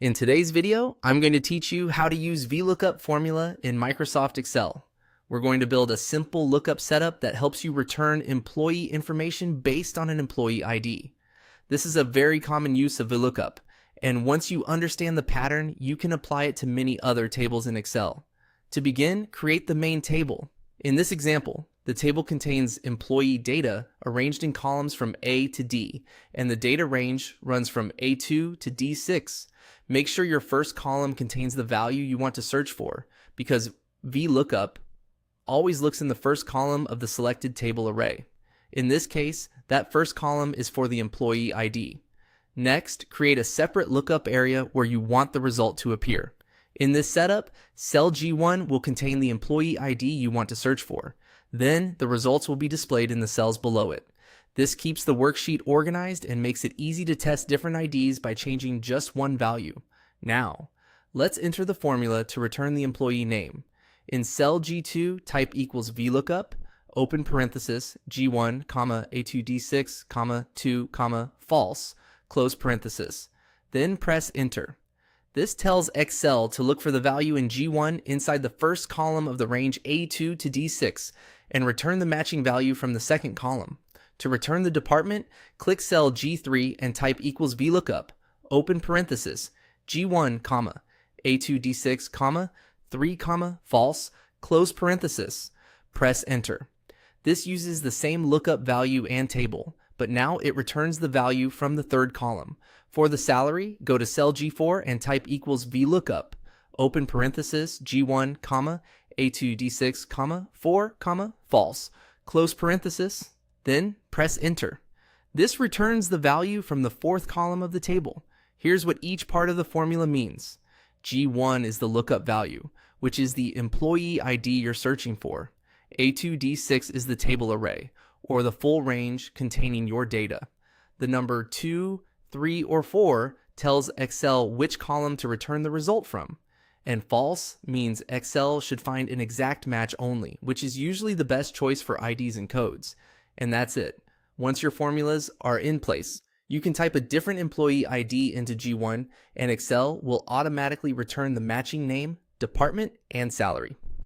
In today's video, I'm going to teach you how to use VLOOKUP formula in Microsoft Excel. We're going to build a simple lookup setup that helps you return employee information based on an employee ID. This is a very common use of VLOOKUP, and once you understand the pattern, you can apply it to many other tables in Excel. To begin, create the main table. In this example, the table contains employee data arranged in columns from A to D, and the data range runs from A2 to D6. Make sure your first column contains the value you want to search for, because VLOOKUP always looks in the first column of the selected table array. In this case, that first column is for the employee ID. Next, create a separate lookup area where you want the result to appear. In this setup, cell G1 will contain the employee ID you want to search for. Then, the results will be displayed in the cells below it. This keeps the worksheet organized and makes it easy to test different IDs by changing just one value. Now, let's enter the formula to return the employee name. In cell G2, type equals VLOOKUP, open parenthesis, G1, A2D6, 2, false, close parenthesis. Then press enter. This tells Excel to look for the value in G1 inside the first column of the range A2 to D6 and return the matching value from the second column. To return the department, click cell G3 and type equals VLOOKUP, open parenthesis, G1, A2D6, 3, false, close parenthesis. Press enter. This uses the same lookup value and table, but now it returns the value from the third column. For the salary, go to cell G4 and type equals VLOOKUP, open parenthesis, G1, A2D6, 4, false, close parenthesis. Then press enter. This returns the value from the fourth column of the table. Here's what each part of the formula means. G1 is the lookup value, which is the employee ID you're searching for. A2D6 is the table array, or the full range containing your data. The number 2, 3, or 4 tells Excel which column to return the result from. And false means Excel should find an exact match only, which is usually the best choice for IDs and codes. And that's it. Once your formulas are in place, you can type a different employee ID into G1 and Excel will automatically return the matching name, department, and salary.